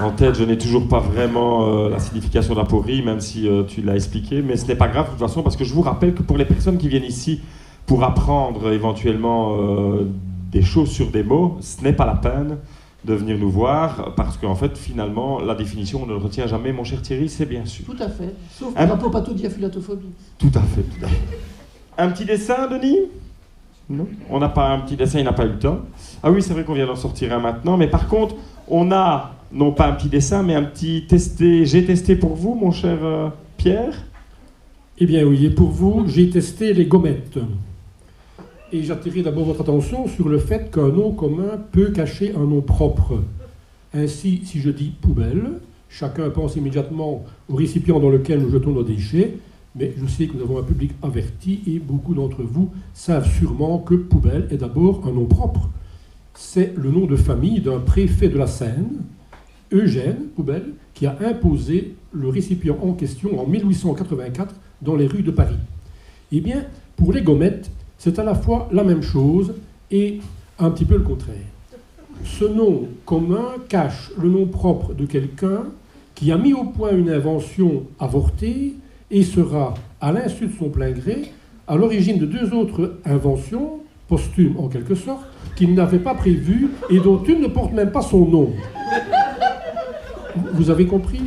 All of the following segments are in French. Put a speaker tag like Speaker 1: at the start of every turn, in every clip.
Speaker 1: en tête. Je n'ai toujours pas vraiment la signification d'aporie, même si tu l'as expliqué. Mais ce n'est pas grave de toute façon, parce que je vous rappelle que pour les personnes qui viennent ici pour apprendre éventuellement des choses sur des mots, ce n'est pas la peine de venir nous voir, parce qu'en fait, finalement, la définition, on ne le retient jamais, mon cher Thierry, c'est bien sûr.
Speaker 2: Tout à fait, sauf pour l'apopathodiaphyllatophobie.
Speaker 1: Tout à fait, tout à fait. Un petit dessin, Denis ? Non ? On n'a pas un petit dessin, il n'a pas eu le temps. Ah oui, c'est vrai qu'on vient d'en sortir un maintenant, mais par contre, on a, non pas un petit dessin, mais un petit testé. J'ai testé pour vous, mon cher Pierre ?
Speaker 3: Eh bien oui, et pour vous, j'ai testé les gommettes. Et j'attirais d'abord votre attention sur le fait qu'un nom commun peut cacher un nom propre. Ainsi, si je dis poubelle, chacun pense immédiatement au récipient dans lequel nous jetons nos déchets, mais je sais que nous avons un public averti et beaucoup d'entre vous savent sûrement que poubelle est d'abord un nom propre. C'est le nom de famille d'un préfet de la Seine, Eugène Poubelle, qui a imposé le récipient en question en 1884 dans les rues de Paris. Eh bien, pour les gommettes, c'est à la fois la même chose et un petit peu le contraire. Ce nom commun cache le nom propre de quelqu'un qui a mis au point une invention avortée et sera, à l'insu de son plein gré, à l'origine de deux autres inventions, posthumes en quelque sorte, qu'il n'avait pas prévues et dont une ne porte même pas son nom. Vous avez compris ?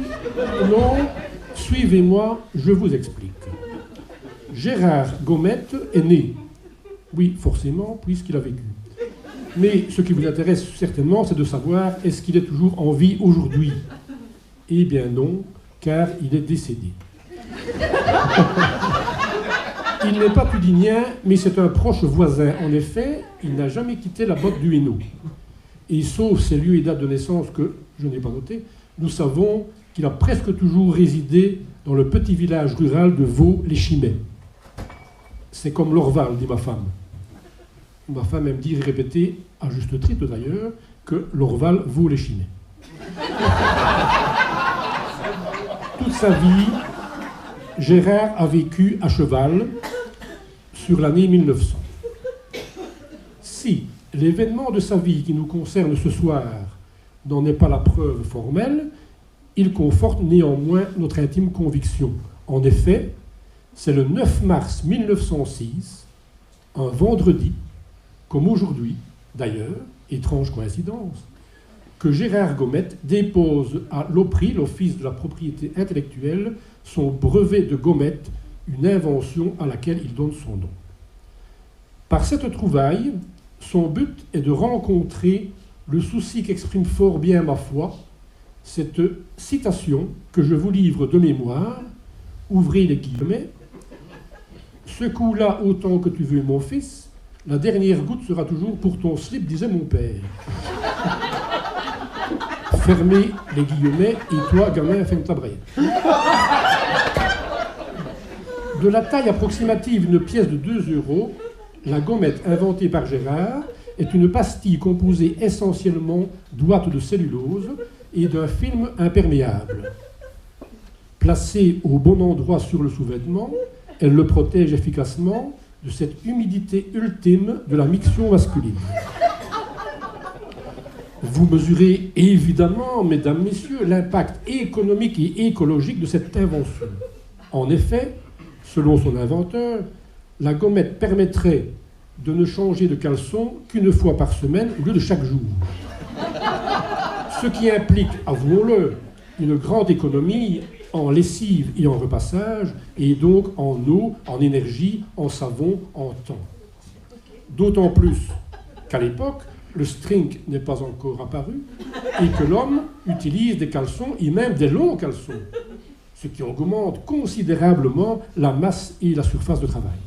Speaker 3: Non ? Suivez-moi, je vous explique. Gérard Gommette est né. Oui, forcément, puisqu'il a vécu. Mais ce qui vous intéresse certainement, c'est de savoir, est-ce qu'il est toujours en vie aujourd'hui ? Eh bien non, car il est décédé. Il n'est pas pudinien, mais c'est un proche voisin. En effet, il n'a jamais quitté la botte du Hainaut. Et sauf ses lieux et dates de naissance que je n'ai pas notés, nous savons qu'il a presque toujours résidé dans le petit village rural de Vaux-les-Chimay. C'est comme l'Orval, dit ma femme. Ma femme aime dire et répéter, à juste titre d'ailleurs, que l'Orval vaut les Chimay. Toute sa vie, Gérard a vécu à cheval sur l'année 1900. Si l'événement de sa vie qui nous concerne ce soir n'en est pas la preuve formelle, il conforte néanmoins notre intime conviction. En effet, c'est le 9 mars 1906, un vendredi, comme aujourd'hui, d'ailleurs, étrange coïncidence, que Gérard Gommette dépose à l'OPRI, l'Office de la propriété intellectuelle, son brevet de gommette, une invention à laquelle il donne son nom. Par cette trouvaille, son but est de rencontrer le souci qu'exprime fort bien ma foi, cette citation que je vous livre de mémoire, ouvrez les guillemets, « Ce coup-là, autant que tu veux, mon fils, la dernière goutte sera toujours pour ton slip, disait mon père. » Fermez les guillemets, et toi, gamin, ferme ta braille. De la taille approximative d'une pièce de 2 €, la gommette inventée par Gérard est une pastille composée essentiellement d'ouate de cellulose et d'un film imperméable. Placée au bon endroit sur le sous-vêtement, elle le protège efficacement de cette humidité ultime de la miction masculine. Vous mesurez évidemment, mesdames, messieurs, l'impact économique et écologique de cette invention. En effet, selon son inventeur, la gommette permettrait de ne changer de caleçon qu'une fois par semaine au lieu de chaque jour. Ce qui implique, avouons-le, une grande économie en lessive et en repassage, et donc en eau, en énergie, en savon, en temps. D'autant plus qu'à l'époque, le string n'est pas encore apparu, et que l'homme utilise des caleçons, et même des longs caleçons, ce qui augmente considérablement la masse et la surface de travail.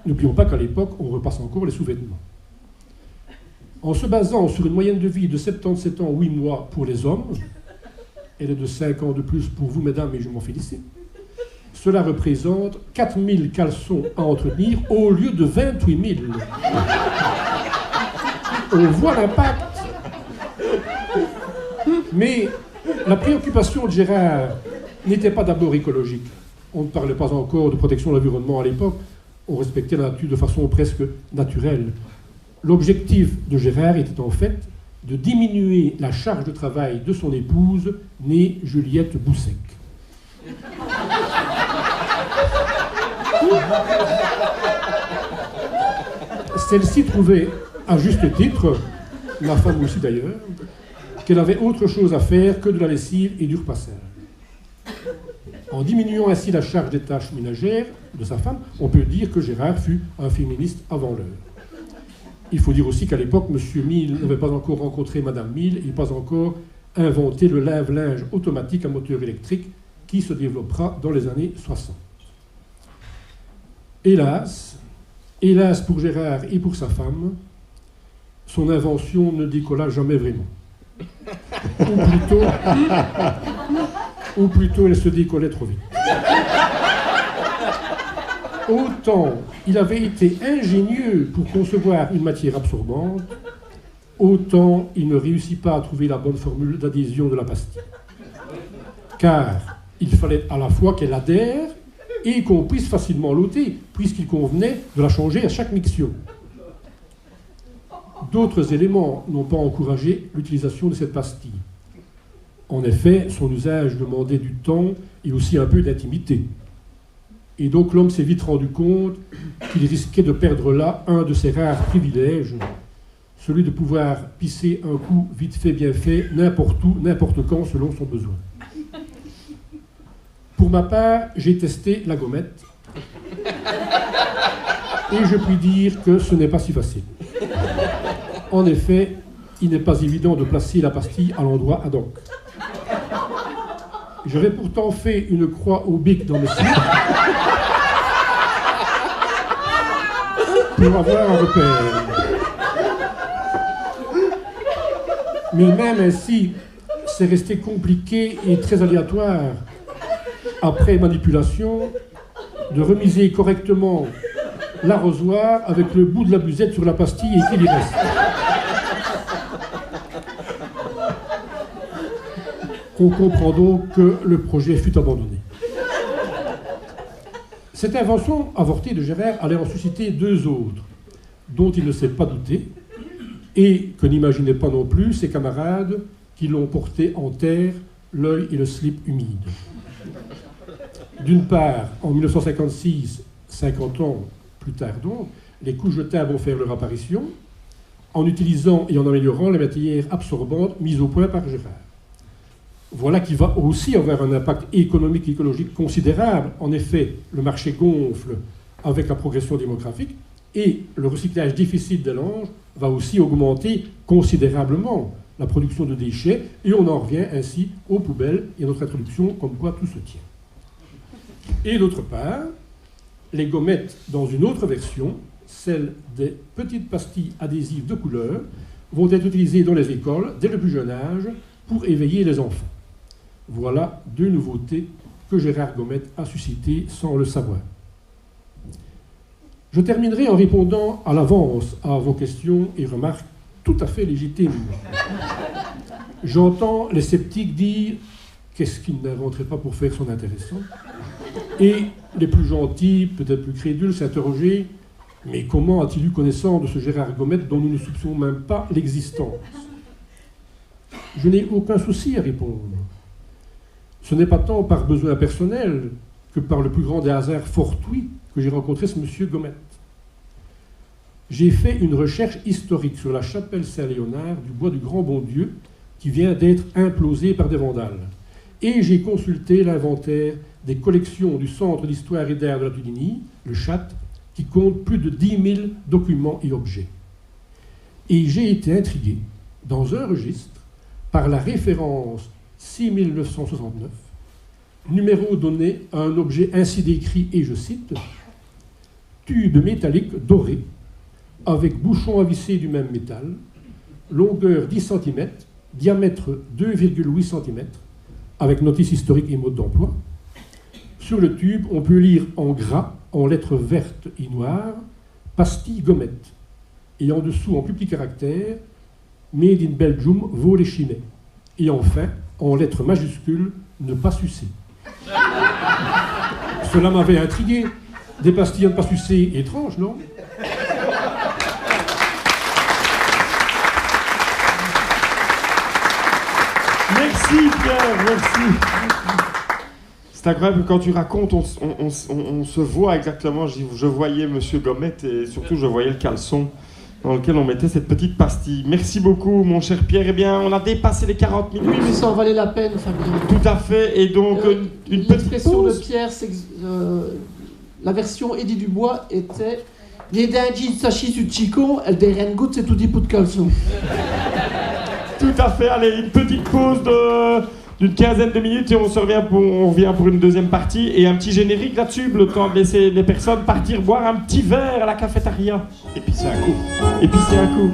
Speaker 3: N'oublions pas qu'à l'époque, on repasse encore les sous-vêtements. En se basant sur une moyenne de vie de 77 ans, 8 mois pour les hommes, elle est de 5 ans de plus pour vous, mesdames, et je m'en félicite, cela représente 4000 caleçons à entretenir au lieu de 28 000. On voit l'impact. Mais la préoccupation de Gérard n'était pas d'abord écologique. On ne parlait pas encore de protection de l'environnement à l'époque. On respectait la nature de façon presque naturelle. L'objectif de Gérard était en fait de diminuer la charge de travail de son épouse, née Juliette Boussec. Celle-ci trouvait, à juste titre, ma femme aussi d'ailleurs, qu'elle avait autre chose à faire que de la lessive et du repassage. En diminuant ainsi la charge des tâches ménagères de sa femme, on peut dire que Gérard fut un féministe avant l'heure. Il faut dire aussi qu'à l'époque, M. Mille n'avait pas encore rencontré Mme Mille et pas encore inventé le lave-linge automatique à moteur électrique qui se développera dans les années 60. Hélas pour Gérard et pour sa femme, son invention ne décolla jamais vraiment. Ou plutôt elle se décollait trop vite. Autant il avait été ingénieux pour concevoir une matière absorbante, autant il ne réussit pas à trouver la bonne formule d'adhésion de la pastille. Car il fallait à la fois qu'elle adhère et qu'on puisse facilement l'ôter, puisqu'il convenait de la changer à chaque mixion. D'autres éléments n'ont pas encouragé l'utilisation de cette pastille. En effet, son usage demandait du temps et aussi un peu d'intimité. Et donc l'homme s'est vite rendu compte qu'il risquait de perdre là un de ses rares privilèges, celui de pouvoir pisser un coup vite fait, bien fait, n'importe où, n'importe quand, selon son besoin. Pour ma part, j'ai testé la gommette. Et je puis dire que ce n'est pas si facile. En effet, il n'est pas évident de placer la pastille à l'endroit ad hoc. J'avais pourtant fait une croix au bic dans le slip pour avoir un repère. Mais même ainsi, c'est resté compliqué et très aléatoire, après manipulation, de remiser correctement l'arrosoir avec le bout de la busette sur la pastille et qu'il y reste. On comprend donc que le projet fut abandonné. Cette invention avortée de Gérard allait en susciter deux autres, dont il ne s'est pas douté, et que n'imaginait pas non plus ses camarades qui l'ont porté en terre, l'œil et le slip humide. D'une part, en 1956, 50 ans plus tard donc, les couches jetables vont faire leur apparition, en utilisant et en améliorant les matières absorbantes mises au point par Gérard. Voilà qui va aussi avoir un impact économique et écologique considérable. En effet, le marché gonfle avec la progression démographique et le recyclage difficile des langes va aussi augmenter considérablement la production de déchets et on en revient ainsi aux poubelles et à notre introduction comme quoi tout se tient. Et d'autre part, les gommettes dans une autre version, celle des petites pastilles adhésives de couleur, vont être utilisées dans les écoles dès le plus jeune âge pour éveiller les enfants. Voilà deux nouveautés que Gérard Gommette a suscitées sans le savoir. Je terminerai en répondant à l'avance à vos questions et remarques tout à fait légitimes. J'entends les sceptiques dire « qu'est-ce qu'il n'inventerait pas pour faire son intéressant ?» et les plus gentils, peut-être plus crédules, s'interroger « mais comment a-t-il eu connaissance de ce Gérard Gommette dont nous ne soupçonnons même pas l'existence ?» Je n'ai aucun souci à répondre. Ce n'est pas tant par besoin personnel que par le plus grand des hasards fortuits que j'ai rencontré ce monsieur Gommette. J'ai fait une recherche historique sur la chapelle Saint-Léonard du bois du Grand Bon Dieu qui vient d'être implosée par des vandales. Et j'ai consulté l'inventaire des collections du Centre d'histoire et d'art de la Tudinie, le CHAT, qui compte plus de 10 000 documents et objets. Et j'ai été intrigué, dans un registre, par la référence 6969, numéro donné à un objet ainsi décrit, et je cite, « tube métallique doré, avec bouchon à visser du même métal, longueur 10 cm, diamètre 2,8 cm, avec notice historique et mode d'emploi. Sur le tube, on peut lire en gras, en lettres vertes et noires, pastille Gommette, et en dessous, en plus petits caractères, Made in Belgium, vaut les Chinais. Et enfin, en lettres majuscules, ne pas sucer. Cela m'avait intrigué. Des pastilles à ne pas sucer, étrange, non ?
Speaker 1: Merci Pierre, merci. C'est incroyable que quand tu racontes, on se voit exactement. Je voyais Monsieur Gomet et surtout je voyais le caleçon dans lequel on mettait cette petite pastille. Merci beaucoup mon cher Pierre. Eh bien, on a dépassé les 40 minutes.
Speaker 2: Oui, mais ça en valait la peine, Fabien.
Speaker 1: Tout à fait. Et donc, une petite
Speaker 2: L'expression de
Speaker 1: pause.
Speaker 2: Pierre, c'est que la version Eddie Dubois était « Les dindis sachi su chico, elle deren goût, c'est tout dit pour de caleçon. »
Speaker 1: Tout à fait. Allez, une petite pause d'une quinzaine de minutes et on revient pour une deuxième partie et un petit générique là-dessus, le temps de laisser les personnes partir boire un petit verre à la cafétéria.
Speaker 4: Et puis c'est un coup.
Speaker 1: Et puis c'est un coup.